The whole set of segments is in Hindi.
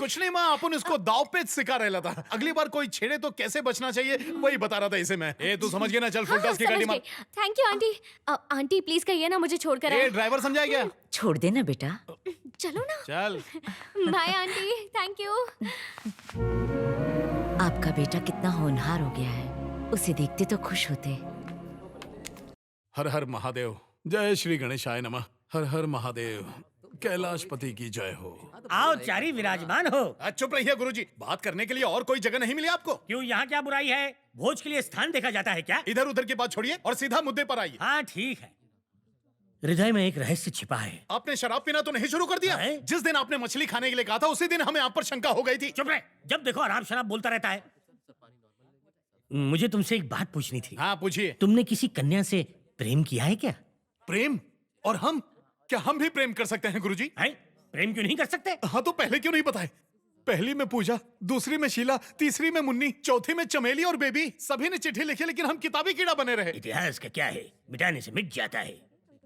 कुछ नहीं माँ, अपन इसको दाव पेच सिखा रहा था। अगली बार कोई छेड़े तो कैसे बचना चाहिए वही बता रहा था इसे मैं। ए तू समझ गया ना? चल फुल टॉस की गाड़ी मार। Thank you aunty. Aunty please कहिए ना मुझे छोड़कर ए आए। ड्राइवर समझाया क्या? छोड़ देना बेटा। चलो ना। चल। Bye aunty, thank you. आपका बेटा कितना होनहार हो गया है, उसे देखते तो खुश होते। हर हर महादेव। जय श्री गणेशाय नमः। हर हर महादेव। कैलाशपति की जय हो। आओ चारी विराजमान हो। चुप रहिए गुरुजी, बात करने के लिए और कोई जगह नहीं मिली आपको? क्यों, यहाँ क्या बुराई है? भोज के लिए स्थान देखा जाता है क्या? इधर उधर की बात छोड़िए और सीधा मुद्दे पर आइए। हाँ ठीक है। हृदय में एक रहस्य छिपा है। आपने शराब पीना तो नहीं शुरू कर दिया? है? जिस दिन आपने मछली खाने के लिए कहा था उसी दिन हमें आप पर शंका हो गई थी। चुप रहे, जब देखो आराम शराब बोलता रहता है। मुझे तुमसे एक बात पूछनी थी। हाँ पूछिए। तुमने किसी कन्या से प्रेम किया है क्या? प्रेम? और हम? क्या हम भी प्रेम कर सकते हैं गुरुजी? है? प्रेम क्यों नहीं कर सकते? हाँ तो पहले क्यों नहीं बताए? पहली में पूजा, दूसरी में शीला, तीसरी में मुन्नी, चौथी में चमेली और बेबी। सभी ने चिट्ठी लिखी लेकिन हम किताबी कीड़ा बने रहे। इतिहास का क्या है, मिटाने से मिट जाता है,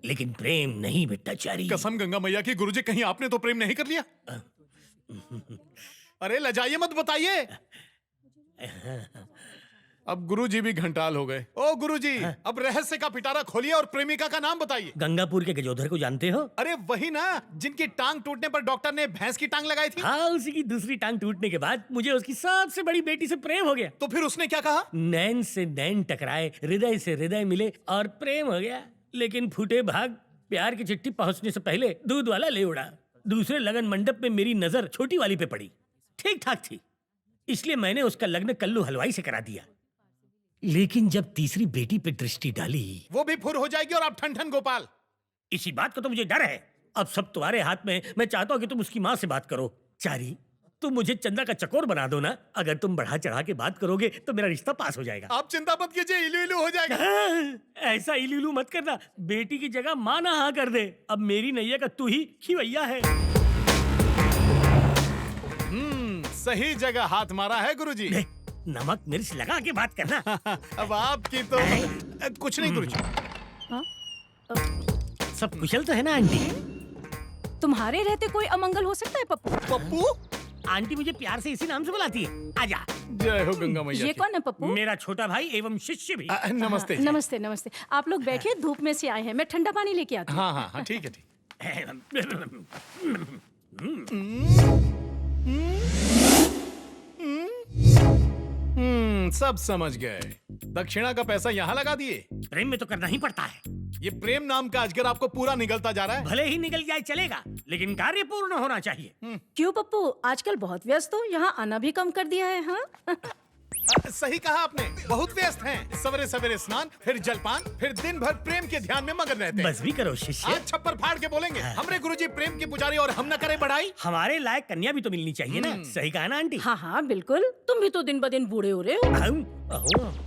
लेकिन प्रेम नहीं मिटता चारी। कसम गंगा मैया की गुरुजी, कहीं आपने तो प्रेम नहीं कर लिया? अरे लजाइए मत, बताइए। अब गुरुजी भी घंटाल हो गए। ओ गुरुजी, अब रहस्य का पिटारा खोलिए और प्रेमिका का नाम बताइए। गंगापुर के गजोधर को जानते हो? अरे वही ना, जिनकी टांग टूटने पर डॉक्टर ने भैंस की टांग लगाई थी। हाँ, उसी की दूसरी टांग टूटने के बाद मुझे उसकी सबसे बड़ी बेटी से प्रेम हो गया। तो फिर उसने क्या कहा? नैन से नैन टकराए, हृदय से हृदय मिले और प्रेम हो गया। लेकिन फूटे भाग, प्यार की चिट्ठी पहुंचने से पहले दूध वाला ले उड़ा। दूसरे लगन मंडप में मेरी नजर छोटी वाली पे पड़ी। ठीक ठाक थी, इसलिए मैंने उसका लग्न कल्लू हलवाई से करा दिया। लेकिन जब तीसरी बेटी पे दृष्टि डाली, वो भी फुर हो जाएगी और आप ठन ठन गोपाल। इसी बात को तो मुझे डर है। अब सब तुम्हारे हाथ में। मैं चाहता हूँ कि तुम उसकी माँ से बात करो। चारी, तुम मुझे चंदा का चकोर बना दो ना। अगर तुम बढ़ा चढ़ा के बात करोगे तो मेरा रिश्ता पास हो जाएगा। आप चिंता मत कीजिए, इलू इलू हो जाएगा। ऐसा इलू इलू मत करना। बेटी की जगह माँ ना हाँ कर दे। अब मेरी नैया का तू ही खिवैया है। सही जगह हाथ मारा है गुरुजी। नमक मिर्च लगा के बात करना। अब आपकी तो कुछ नहीं गुरुजी। सब कुशल तो है ना आंटी? तुम्हारे रहते कोई अमंगल हो सकता है पप्पू? पप्पू? आंटी मुझे प्यार से इसी नाम से बुलाती है। आजा। जय हो गंगा मैया ये की। कौन है पप्पू? मेरा छोटा भाई एवं शिष्य भी। नमस्ते। नमस्ते नमस्ते। आप लोग बैठिए, धूप में से आए हैं, मैं ठंडा पानी लेके आती हूँ। हाँ हाँ हाँ, ठीक है ठीक। सब समझ गए। दक्षिणा का पैसा यहाँ लगा दिए। प्रेम में तो करना ही पड़ता है। ये प्रेम नाम का अजगर आपको पूरा निगलता जा रहा है। भले ही निकल जाए चलेगा, लेकिन कार्य पूर्ण होना चाहिए। क्यों पप्पू, आजकल बहुत व्यस्त हो, यहाँ आना भी कम कर दिया है? हाँ सही कहा आपने, बहुत व्यस्त हैं। सवेरे सवेरे स्नान, फिर जलपान, फिर दिन भर प्रेम के ध्यान में मगन रहते हैं। बस भी करो शिष्य। आज छप्पर फाड़ के बोलेंगे हमरे गुरुजी प्रेम की पुजारी और हम न करें बढ़ाई। हमारे लायक कन्या भी तो मिलनी चाहिए ना। सही कहा ना आंटी? हाँ हाँ बिल्कुल, तुम भी तो दिन ब दिन बूढ़े हो रहे हो।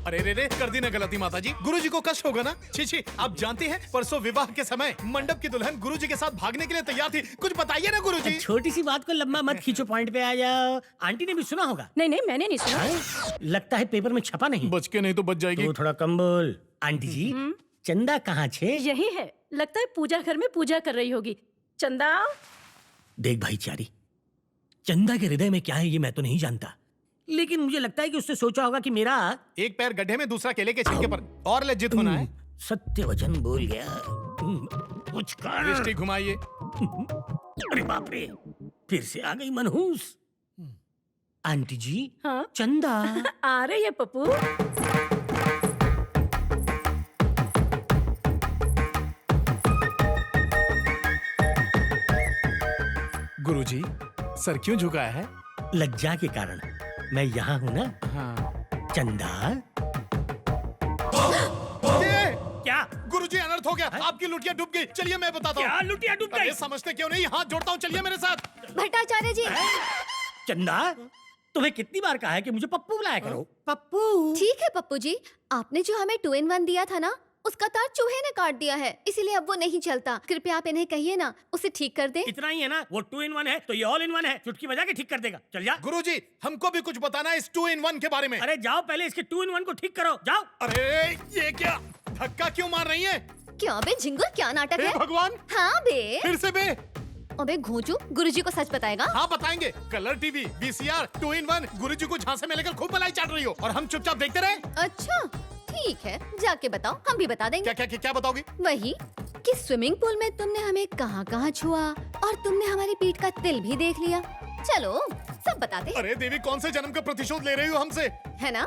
अरे रे रे, कर दी ना गलती माता जी। गुरुजी को कष्ट होगा ना। छी छी, आप जानते हैं परसों विवाह के समय मंडप की दुल्हन गुरुजी के साथ भागने के लिए तैयार थी। कुछ बताइए ना गुरुजी। छोटी सी बात को लंबा मत खींचो, पॉइंट पे आ जाओ। आंटी ने भी सुना होगा। नहीं नहीं, मैंने नहीं सुना। लगता है पेपर में छपा नहीं। बच के नहीं तो बच जाएगी। तो थोड़ा कम बोल। आंटी जी, चंदा कहाँ छे? यही है, लगता है पूजा घर में पूजा कर रही होगी। चंदा। देख भाईचारी, चंदा के हृदय में क्या है ये मैं तो नहीं जानता, लेकिन मुझे लगता है कि उसने सोचा होगा कि मेरा एक पैर गड्ढे में, दूसरा केले के छिलके पर। और लज्जित होना है। सत्य वचन बोल गया। कुछ कर। दृष्टि घुमाइए। अरे बाप रे, फिर से आ गई मनहूस। आंटी जी, हाँ चंदा आ रही है पप्पू। गुरुजी, सर क्यों झुकाया है? लज्जा के कारण। मैं यहाँ हूँ ना। हाँ। चंदा। क्या गुरुजी, अनर्थ हो गया। आपकी लुटिया डूब गई। चलिए मैं बताता हूँ। क्या लुटिया डूब गई? अरे समझते क्यों नहीं? हाथ जोड़ता हूँ, चलिए मेरे साथ। भट्टाचार्य जी। चंदा, तुम्हें कितनी बार कहा है कि मुझे पप्पू बुलाया करो? पप्पू। ठीक है पप्पू जी, आपने जो हमें 2-in-1 दिया था ना, उसका तार चूहे ने काट दिया है, इसीलिए अब वो नहीं चलता। कृपया आप इन्हें कहिए ना, उसे ठीक कर दे। इतना ही है ना? वो 2-in-1 है तो ये all-in-1 है। चुटकी बजा के ठीक कर देगा। चल जा। गुरुजी, हमको भी कुछ बताना है इस 2-in-1 के बारे में। अरे जाओ, पहले इसके 2-in-1 को ठीक करो। जाओ। अरे ये क्या धक्का क्यों मार रही है? क्या बे झिंगुर, क्या नाटक हे है? भगवान, हाँ बे। फिर से बे। अबे घोंचू, गुरुजी को सच बताएगा? हाँ बताएंगे। कलर टीवी, VCR, 2-in-1 गुरुजी को झांसे में लेकर खूब मलाई चाट रही हो और हम चुपचाप देखते रहे। अच्छा ठीक है, जाके बताओ, हम भी बता देंगे। क्या बताओगी? वही कि स्विमिंग पूल में तुमने हमें कहाँ छुआ और तुमने हमारी पीठ का तिल भी देख लिया। चलो सब बताते हैं। अरे देवी, कौन से जन्म का प्रतिशोध ले रही हो हमसे? है ना,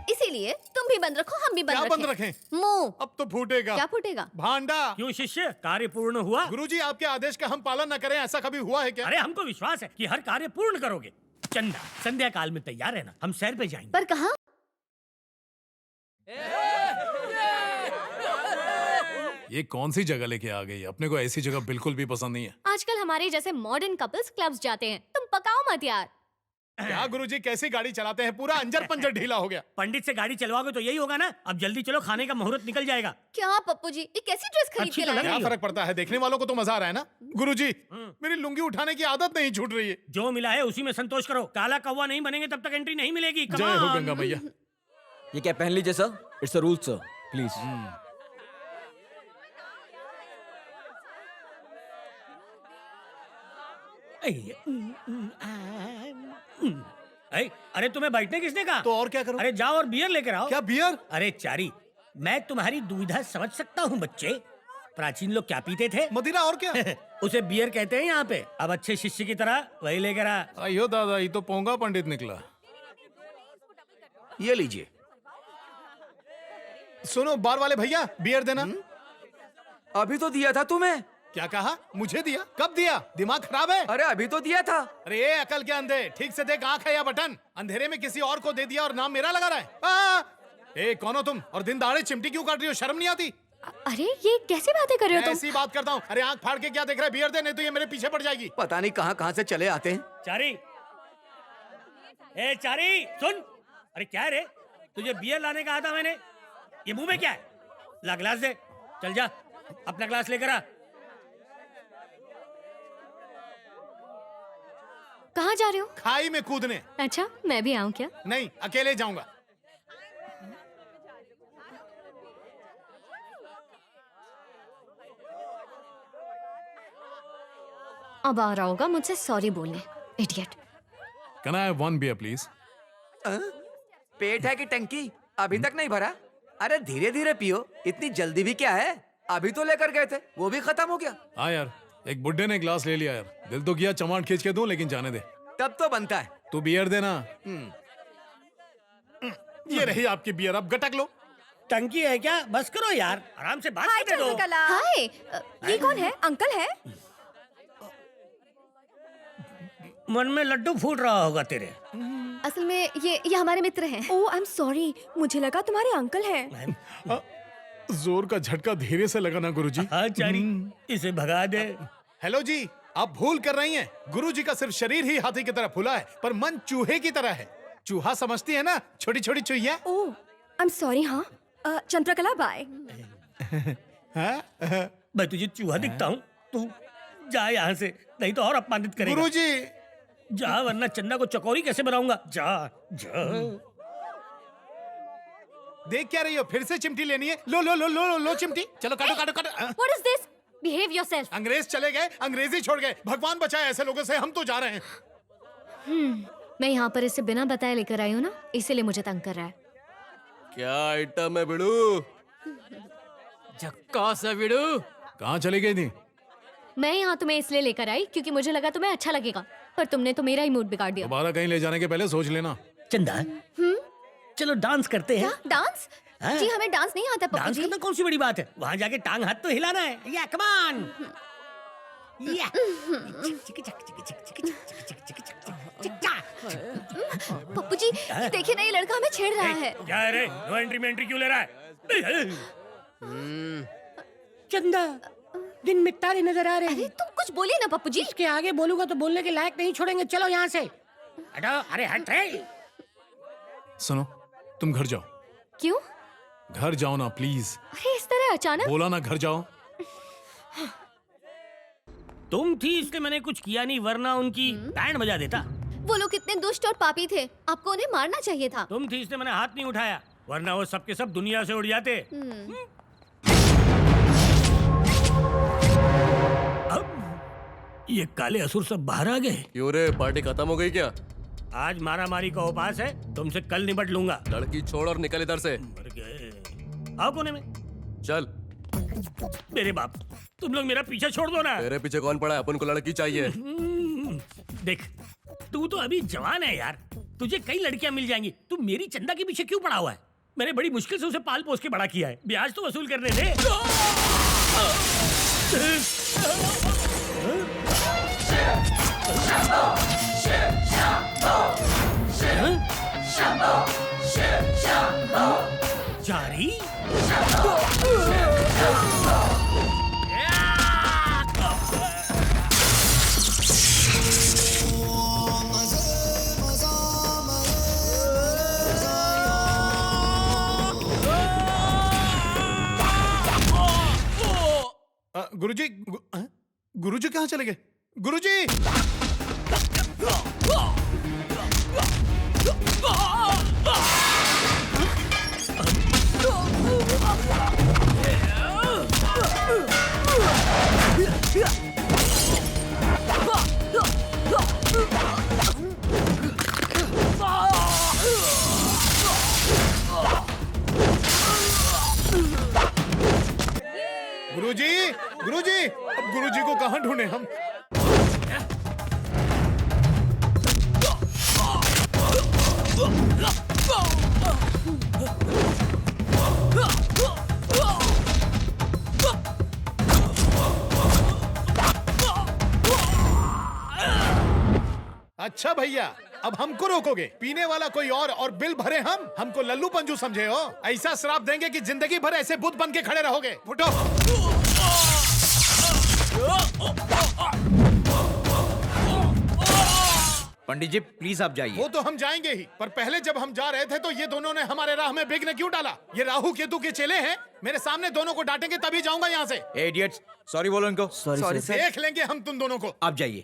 इसीलिए तुम भी बंद रखो, हम भी क्या बंद बंद रखें? मुंह। अब तो फूटेगा। क्या फूटेगा? भांडा। क्यों शिष्य, कार्य पूर्ण हुआ? गुरुजी, आपके आदेश का हम पालन न करें, ऐसा कभी हुआ है क्या? अरे हमको विश्वास है कि हर कार्य पूर्ण करोगे। चंदा, संध्या काल में तैयार रहना, हम सैर पे जाएंगे। पर कहाँ? ये कौन सी जगह लेके आ गई? अपने को ऐसी जगह बिल्कुल भी पसंद नहीं है। आजकल हमारे जैसे मॉडर्न कपल्स क्लब्स जाते हैं, तुम पकाओ मत यार। क्या गुरुजी, कैसी गाड़ी चलाते हैं? पूरा अंजर पंजर ढीला हो गया। पंडित से गाड़ी चलवाओगे तो यही होगा ना। अब जल्दी चलो, खाने का मुहूर्त निकल जाएगा। क्या पप्पू जी, ये कैसी ड्रेस खरीद अच्छी के तो लाए? लग क्या नहीं फर्क पड़ता है, देखने वालों को तो मजा आ रहा है ना। गुरुजी, मेरी लुंगी उठाने की आदत नहीं छूट रही है। जो मिला है उसी में संतोष करो। काला कौवा नहीं बनेंगे तब तक एंट्री नहीं मिलेगी। Come जय हो on। गंगा मैया। ये क्या पहन लीजिए sir, it's a rule sir, please. अरे तुम्हें बैठने किसने कहा? तो और क्या करूं? अरे जाओ और बियर लेकर आओ। क्या बियर? अरे चारी, मैं तुम्हारी दुविधा समझ सकता हूँ बच्चे। प्राचीन लोग क्या पीते थे? मदिरा, और क्या? उसे बियर कहते हैं यहाँ पे। अब अच्छे शिष्य की तरह वही लेकर आ। अयो दादा, ये तो पोंगा पंडित निकला। ये लीजिए। सुनो बार वाले भैया, बियर देना। अभी तो दिया था तुम्हें। क्या कहा? मुझे दिया? कब दिया? दिमाग खराब है? अरे अभी तो दिया था। अरे ये अकल के अंधे, ठीक से देख, आंख है या बटन? अंधेरे में किसी और को दे दिया और नाम मेरा लगा रहा है। ए कौन हो तुम? और दिन दहाड़े चिमटी क्यों काट रही हो? शर्म नहीं आती? अरे ये कैसी बातें कर रहे हो तुम? ऐसी बात करता हूँ। अरे आंख फाड़ के क्या देख रहा है? बियर दे, नहीं तो ये मेरे पीछे पड़ जाएगी। पता नहीं कहाँ से चले आते हैं। चारी, ए चारी सुन। अरे क्या है रे, तुझे बियर लाने कहा था मैंने। ये मुंह में क्या है? ला ग्लास दे। चल जा, अपना ग्लास लेकर आ। कहाँ जा रहे हो? खाई में कूदने। अच्छा, मैं भी आऊँ क्या? नहीं, अकेले जाऊंगा। अब आ रहा होगा मुझसे सॉरी बोलने, idiot. Can I have one beer please? पेट है कि टंकी? अभी तक नहीं भरा? अरे धीरे धीरे पियो, इतनी जल्दी भी क्या है? अभी तो लेकर गए थे, वो भी खत्म हो गया। हाँ यार, एक बुड्ढे ने ग्लास ले लिया यार। दिल तो किया चमाट खींच के दूं, लेकिन जाने दे। तब तो बनता है। तू बियर देना। ये रही आपकी बियर, अब गटक लो। टंकी है क्या? बस करो यार, आराम से बात करने दो। हाय, ये कौन है? अंकल है? मन में लड्डू फूट रहा होगा तेरे। असल में ये हमारे मित्र हैं। ओह आई एम सॉरी, मुझे लगा तुम्हारे अंकल हैं। जोर का झटका धीरे से लगा ना गुरुजी। हाँ चारी, इसे भगा दे। हेलो जी, आप भूल कर रही हैं। गुरुजी का सिर्फ शरीर ही हाथी की तरह फूला है, पर मन चूहे की तरह है। चूहा समझती है ना, छोटी छोटी चूहिया। ओह आई एम सॉरी। हाँ चंद्रकला बाय। मैं तुझे चूहा दिखता हूँ? तू जा यहाँ से, नहीं तो और अपमानित करेगा। गुरुजी, जा, वरना चंदा को चकोरी कैसे बनाऊंगा। जा जा। देख क्या रही हो? फिर से चिमटी लेनी है? लो लो लो लो लो चिमटी। चलो काटो काटो काटो। What is this? Behave yourself. अंग्रेज चले गए, अंग्रेजी छोड़ गए। भगवान बचाए ऐसे लोगों से, हम तो जा रहे हैं। मैं यहाँ पर इसे बिना बताए लेकर आई हूँ ना, इसीलिए मुझे तंग कर रहा है। क्या आइटम है बिड़ू? झक्कास है बिड़ू। कहाँ चली गई थी? मैं यहाँ तुम्हें इसलिए लेकर आई क्योंकि मुझे लगा तुम्हें अच्छा लगेगा, पर तुमने तो मेरा ही मूड बिगाड़ दिया। दोबारा कहीं ले जाने के पहले सोच लेना। चंदा, चलो डांस करते हैं। क्या डांस? हाँ? जी हमें डांस नहीं आता पप्पू डांस जी। करना कौन सी बड़ी बात है? वहाँ जाके टांग हाथ तो हिलाना है। या कम ऑन। या पप्पू जी देखिए ना, ये लड़का हमें छेड़ रहा है। क्या रे, नो एंट्री में एंट्री क्यों ले रहा है? चंदा, दिन में तारे नजर आ रहे अरे हैं। तुम कुछ बोलिए ना पप्पू जी। इसके आगे बोलूंगा तो बोलने के लायक नहीं छोड़ेंगे। चलो यहाँ से हटो। अरे हट रे। सुनो, तुम घर जाओ। क्यों? घर जाओ ना प्लीज। अरे इस तरह अचानक? बोला ना घर जाओ। तुम थी इसलिए मैंने कुछ किया नहीं, वरना उनकी बैंड बजा देता। वो लोग कितने दुष्ट और पापी थे, आपको उन्हें मारना चाहिए था। तुम थी इसलिए मैंने हाथ नहीं उठाया, वरना वो सब के सब दुनिया से उड़ जाते। ये काले असुर सब बाहर आ गए। क्यों रे, पार्टी खत्म हो गई क्या? आज मारामारी का उपास है, तुमसे कल निपट लूंगा। लड़की छोड़ और निकल इधर से। मर गए। आओ कोने में। चल। मेरे बाप, तुम लोग मेरा पीछा छोड़ दो ना। तेरे पीछे कौन पड़ा है? अपन को लड़की चाहिए। देख, तू तो अभी जवान है यार, तुझे कई लड़कियां मिल जाएंगी। तू मेरी चंदा के पीछे क्यों पड़ा हुआ है? मैंने बड़ी मुश्किल से उसे पाल पोस के बड़ा किया है, ब्याज तो वसूल करने दे। जारी? गुरुजी, गुरुजी कहाँ चले गए? गुरुजी! गुरुजी, गुरुजी, अब गुरुजी को कहाँ ढूंढे हम? अच्छा भैया, अब हमको रोकोगे? पीने वाला कोई और बिल भरे हम? हमको लल्लू पंजू समझे हो? ऐसा श्राप देंगे कि जिंदगी भर ऐसे बुत बन के खड़े रहोगे। फुटो। पंडित जी प्लीज आप जाइए। वो तो हम जाएंगे ही, पर पहले जब हम जा रहे थे तो ये दोनों ने हमारे राह में विघ्न क्यों डाला? ये राहु केतु के चेले हैं। मेरे सामने दोनों को डांटेंगे तभी जाऊंगा यहाँ से। इडियट्स, सॉरी बोलो इनको। सॉरी देख लेंगे हम तुम दोनों को। आप जाइए।